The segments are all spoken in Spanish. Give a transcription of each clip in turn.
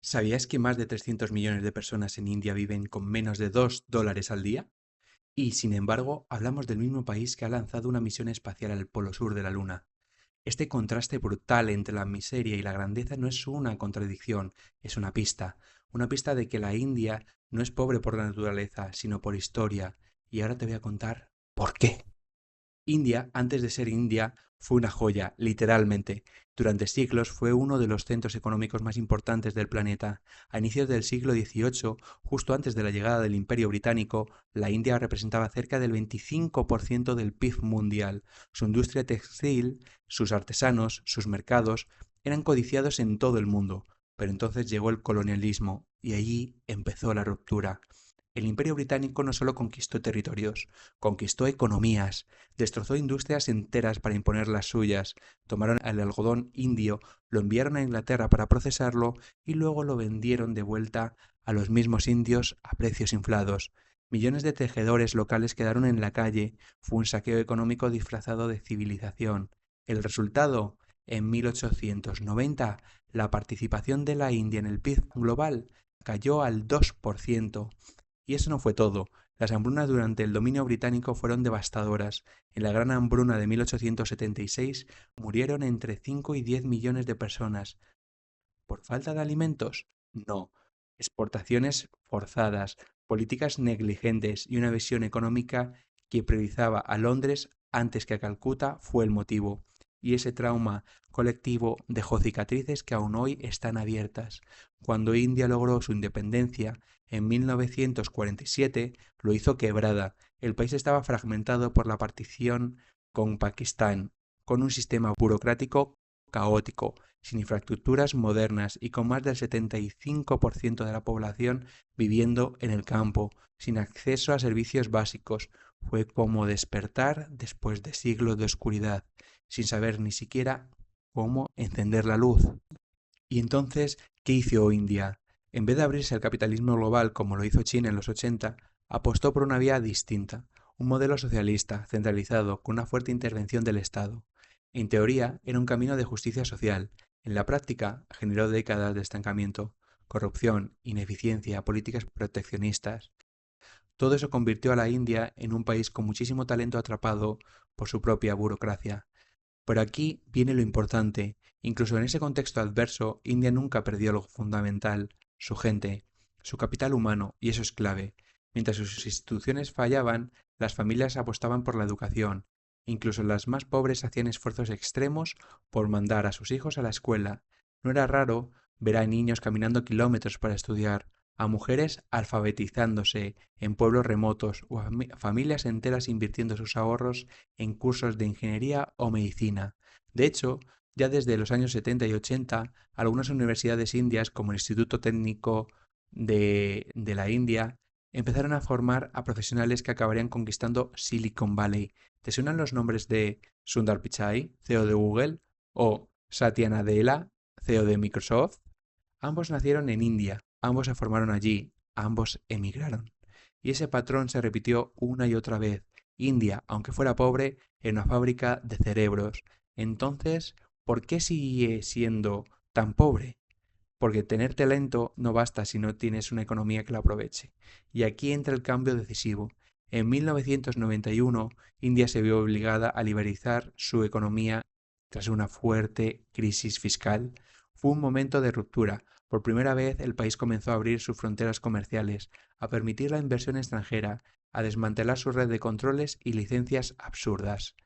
¿Sabías que más de 300 millones de personas en India viven con menos de $2 al día? Y, sin embargo, hablamos del mismo país que ha lanzado una misión espacial al polo sur de la Luna. Este contraste brutal entre la miseria y la grandeza no es una contradicción, es una pista de que la India no es pobre por naturaleza, sino por historia. Y ahora te voy a contar por qué. India, antes de ser India, fue una joya, literalmente. Durante siglos fue uno de los centros económicos más importantes del planeta. A inicios del siglo XVIII, justo antes de la llegada del Imperio Británico, la India representaba cerca del 25% del PIB mundial. Su industria textil, sus artesanos, sus mercados, eran codiciados en todo el mundo. Pero entonces llegó el colonialismo y allí empezó la ruptura. El Imperio Británico no solo conquistó territorios, conquistó economías, destrozó industrias enteras para imponer las suyas, tomaron el algodón indio, lo enviaron a Inglaterra para procesarlo y luego lo vendieron de vuelta a los mismos indios a precios inflados. Millones de tejedores locales quedaron en la calle, fue un saqueo económico disfrazado de civilización. El resultado, en 1890, la participación de la India en el PIB global cayó al 2%. Y eso no fue todo. Las hambrunas durante el dominio británico fueron devastadoras. En la Gran Hambruna de 1876 murieron entre 5 y 10 millones de personas. ¿Por falta de alimentos? No. Exportaciones forzadas, políticas negligentes y una visión económica que priorizaba a Londres antes que a Calcuta fue el motivo. Y ese trauma colectivo dejó cicatrices que aún hoy están abiertas. Cuando India logró su independencia en 1947, lo hizo quebrada. El país estaba fragmentado por la partición con Pakistán, con un sistema burocrático caótico, sin infraestructuras modernas y con más del 75% de la población viviendo en el campo, sin acceso a servicios básicos. Fue como despertar después de siglos de oscuridad, sin saber ni siquiera cómo encender la luz. Y entonces, ¿qué hizo India? En vez de abrirse al capitalismo global como lo hizo China en los 80, apostó por una vía distinta, un modelo socialista, centralizado, con una fuerte intervención del Estado. En teoría, era un camino de justicia social. En la práctica, generó décadas de estancamiento, corrupción, ineficiencia, políticas proteccionistas. Todo eso convirtió a la India en un país con muchísimo talento atrapado por su propia burocracia. Pero aquí viene lo importante. Incluso en ese contexto adverso, India nunca perdió lo fundamental, su gente, su capital humano, y eso es clave. Mientras sus instituciones fallaban, las familias apostaban por la educación. Incluso las más pobres hacían esfuerzos extremos por mandar a sus hijos a la escuela. No era raro ver a niños caminando kilómetros para estudiar, a mujeres alfabetizándose en pueblos remotos o a familias enteras invirtiendo sus ahorros en cursos de ingeniería o medicina. De hecho, ya desde los años 70 y 80, algunas universidades indias, como el Instituto Técnico de la India, empezaron a formar a profesionales que acabarían conquistando Silicon Valley. ¿Te suenan los nombres de Sundar Pichai, CEO de Google, o Satya Nadella, CEO de Microsoft? Ambos nacieron en India, ambos se formaron allí, ambos emigraron. Y ese patrón se repitió una y otra vez. India, aunque fuera pobre, era una fábrica de cerebros. Entonces, ¿por qué sigue siendo tan pobre? Porque tener talento no basta si no tienes una economía que lo aproveche. Y aquí entra el cambio decisivo. En 1991, India se vio obligada a liberalizar su economía tras una fuerte crisis fiscal. Fue un momento de ruptura. Por primera vez el país comenzó a abrir sus fronteras comerciales, a permitir la inversión extranjera, a desmantelar su red de controles y licencias absurdas.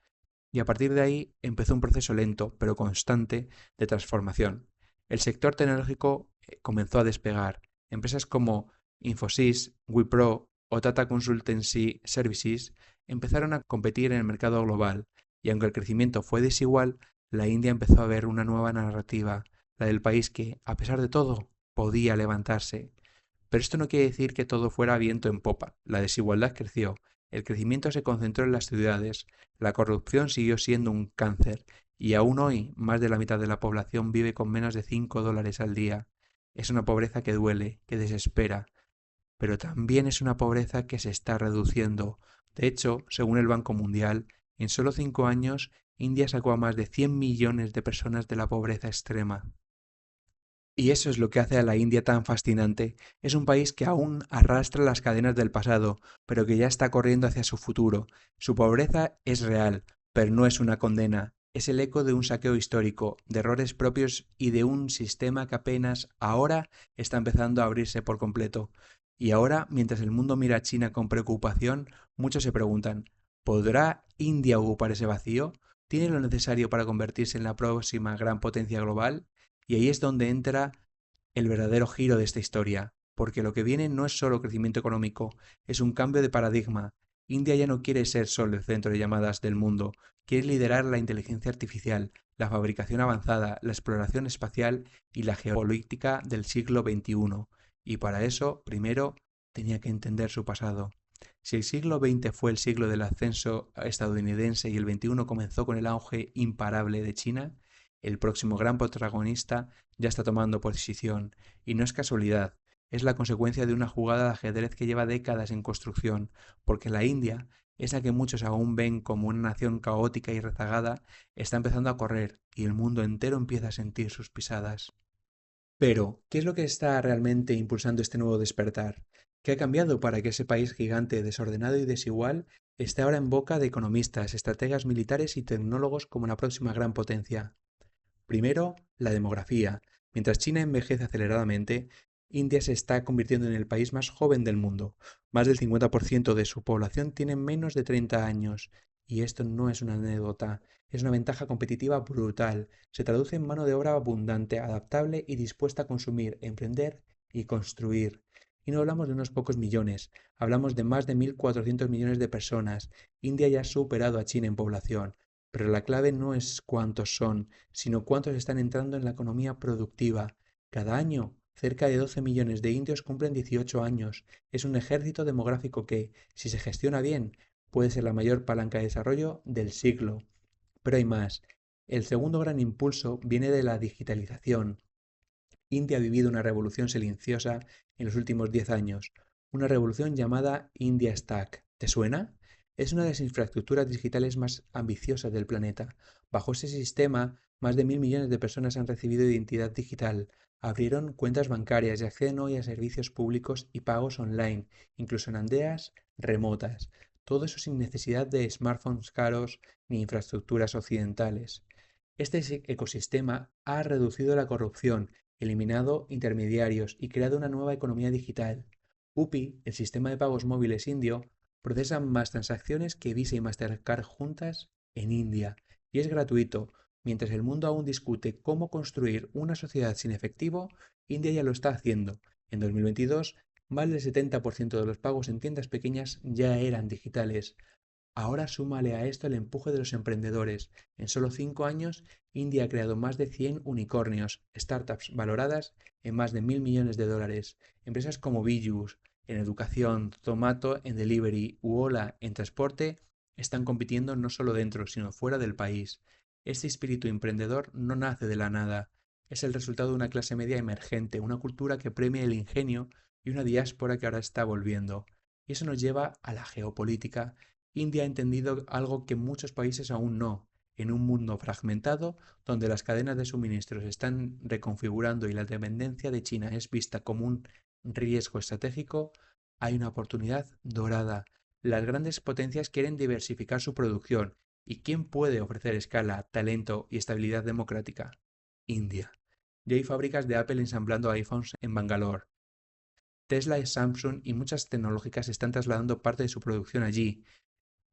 Y a partir de ahí empezó un proceso lento pero constante de transformación. El sector tecnológico comenzó a despegar. Empresas como Infosys, Wipro o Tata Consultancy Services empezaron a competir en el mercado global y aunque el crecimiento fue desigual, la India empezó a ver una nueva narrativa, la del país que, a pesar de todo, podía levantarse. Pero esto no quiere decir que todo fuera viento en popa. La desigualdad creció, el crecimiento se concentró en las ciudades, la corrupción siguió siendo un cáncer y aún hoy más de la mitad de la población vive con menos de $5 al día. Es una pobreza que duele, que desespera, pero también es una pobreza que se está reduciendo. De hecho, según el Banco Mundial, en solo 5 años, India sacó a más de 100 millones de personas de la pobreza extrema. Y eso es lo que hace a la India tan fascinante. Es un país que aún arrastra las cadenas del pasado, pero que ya está corriendo hacia su futuro. Su pobreza es real, pero no es una condena. Es el eco de un saqueo histórico, de errores propios y de un sistema que apenas ahora está empezando a abrirse por completo. Y ahora, mientras el mundo mira a China con preocupación, muchos se preguntan, ¿podrá India ocupar ese vacío? ¿Tiene lo necesario para convertirse en la próxima gran potencia global? Y ahí es donde entra el verdadero giro de esta historia, porque lo que viene no es solo crecimiento económico, es un cambio de paradigma. India ya no quiere ser solo el centro de llamadas del mundo, quiere liderar la inteligencia artificial, la fabricación avanzada, la exploración espacial y la geopolítica del siglo XXI. Y para eso, primero, tenía que entender su pasado. Si el siglo XX fue el siglo del ascenso estadounidense y el XXI comenzó con el auge imparable de China, el próximo gran protagonista ya está tomando posición, y no es casualidad, es la consecuencia de una jugada de ajedrez que lleva décadas en construcción, porque la India, esa que muchos aún ven como una nación caótica y rezagada, está empezando a correr y el mundo entero empieza a sentir sus pisadas. Pero, ¿qué es lo que está realmente impulsando este nuevo despertar? ¿Qué ha cambiado para que ese país gigante, desordenado y desigual esté ahora en boca de economistas, estrategas militares y tecnólogos como la próxima gran potencia? Primero, la demografía. Mientras China envejece aceleradamente, India se está convirtiendo en el país más joven del mundo. Más del 50% de su población tiene menos de 30 años. Y esto no es una anécdota, es una ventaja competitiva brutal. Se traduce en mano de obra abundante, adaptable y dispuesta a consumir, emprender y construir. Y no hablamos de unos pocos millones, hablamos de más de 1.400 millones de personas. India ya ha superado a China en población. Pero la clave no es cuántos son, sino cuántos están entrando en la economía productiva. Cada año, cerca de 12 millones de indios cumplen 18 años. Es un ejército demográfico que, si se gestiona bien, puede ser la mayor palanca de desarrollo del siglo. Pero hay más. El segundo gran impulso viene de la digitalización. India ha vivido una revolución silenciosa en los últimos 10 años, una revolución llamada India Stack. ¿Te suena? Es una de las infraestructuras digitales más ambiciosas del planeta. Bajo ese sistema, más de 1.000 millones de personas han recibido identidad digital, abrieron cuentas bancarias y acceden hoy a servicios públicos y pagos online, incluso en aldeas remotas. Todo eso sin necesidad de smartphones caros ni infraestructuras occidentales. Este ecosistema ha reducido la corrupción, eliminado intermediarios y creado una nueva economía digital. UPI, el sistema de pagos móviles indio, procesa más transacciones que Visa y Mastercard juntas en India y es gratuito. Mientras el mundo aún discute cómo construir una sociedad sin efectivo, India ya lo está haciendo. En 2022, más del 70% de los pagos en tiendas pequeñas ya eran digitales. Ahora súmale a esto el empuje de los emprendedores. En solo 5 años, India ha creado más de 100 unicornios, startups valoradas en más de 1.000 millones de dólares. Empresas como Bijus en educación, Zomato en delivery u Ola en transporte están compitiendo no solo dentro, sino fuera del país. Este espíritu emprendedor no nace de la nada. Es el resultado de una clase media emergente, una cultura que premia el ingenio y una diáspora que ahora está volviendo. Y eso nos lleva a la geopolítica. India ha entendido algo que muchos países aún no. En un mundo fragmentado, donde las cadenas de suministros se están reconfigurando y la dependencia de China es vista como un riesgo estratégico, hay una oportunidad dorada. Las grandes potencias quieren diversificar su producción. ¿Y quién puede ofrecer escala, talento y estabilidad democrática? India. Ya hay fábricas de Apple ensamblando iPhones en Bangalore. Tesla, Samsung y muchas tecnológicas están trasladando parte de su producción allí.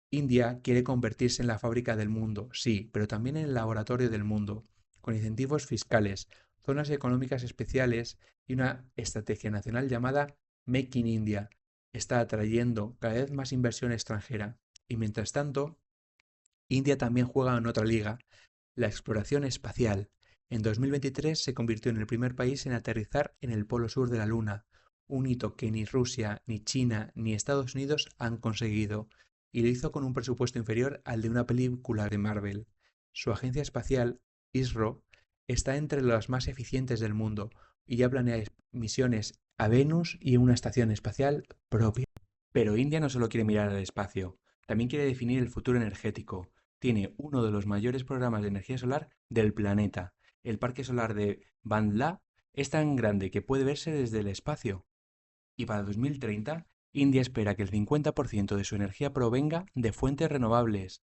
India quiere convertirse en la fábrica del mundo, sí, pero también en el laboratorio del mundo, con incentivos fiscales, zonas económicas especiales y una estrategia nacional llamada Make in India. Está atrayendo cada vez más inversión extranjera. Y mientras tanto, India también juega en otra liga, la exploración espacial. En 2023 se convirtió en el primer país en aterrizar en el polo sur de la Luna, un hito que ni Rusia, ni China, ni Estados Unidos han conseguido, y lo hizo con un presupuesto inferior al de una película de Marvel. Su agencia espacial, ISRO, está entre las más eficientes del mundo y ya planea misiones a Venus y una estación espacial propia. Pero India no solo quiere mirar al espacio, también quiere definir el futuro energético. Tiene uno de los mayores programas de energía solar del planeta. El parque solar de Bandla Es tan grande que puede verse desde el espacio. Y para 2030, India espera que el 50% de su energía provenga de fuentes renovables.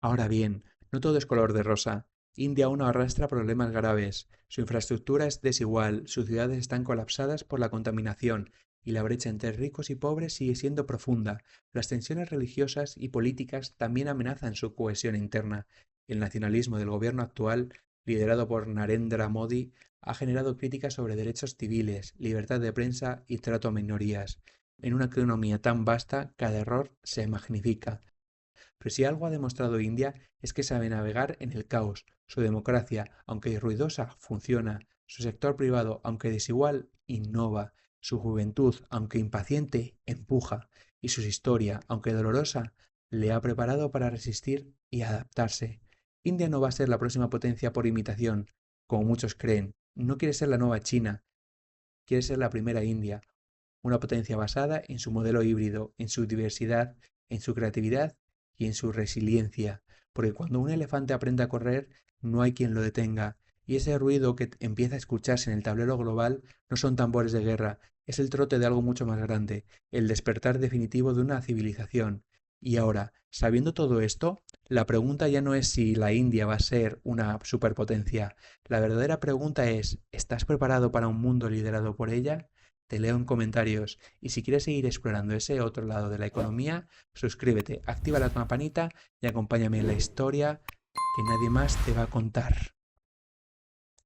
Ahora bien, no todo es color de rosa. India aún arrastra problemas graves. Su infraestructura es desigual, sus ciudades están colapsadas por la contaminación y la brecha entre ricos y pobres sigue siendo profunda. Las tensiones religiosas y políticas también amenazan su cohesión interna. El nacionalismo del gobierno actual, liderado por Narendra Modi, ha generado críticas sobre derechos civiles, libertad de prensa y trato a minorías. En una economía tan vasta, cada error se magnifica. Pero si algo ha demostrado India es que sabe navegar en el caos. Su democracia, aunque ruidosa, funciona. Su sector privado, aunque desigual, innova. Su juventud, aunque impaciente, empuja. Y su historia, aunque dolorosa, le ha preparado para resistir y adaptarse. India no va a ser la próxima potencia por imitación, como muchos creen. No quiere ser la nueva China, quiere ser la primera India, una potencia basada en su modelo híbrido, en su diversidad, en su creatividad y en su resiliencia, porque cuando un elefante aprende a correr, no hay quien lo detenga, y ese ruido que empieza a escucharse en el tablero global no son tambores de guerra, es el trote de algo mucho más grande, el despertar definitivo de una civilización. Y ahora, sabiendo todo esto, la pregunta ya no es si la India va a ser una superpotencia. La verdadera pregunta es, ¿estás preparado para un mundo liderado por ella? Te leo en comentarios y si quieres seguir explorando ese otro lado de la economía, suscríbete, activa la campanita y acompáñame en la historia que nadie más te va a contar.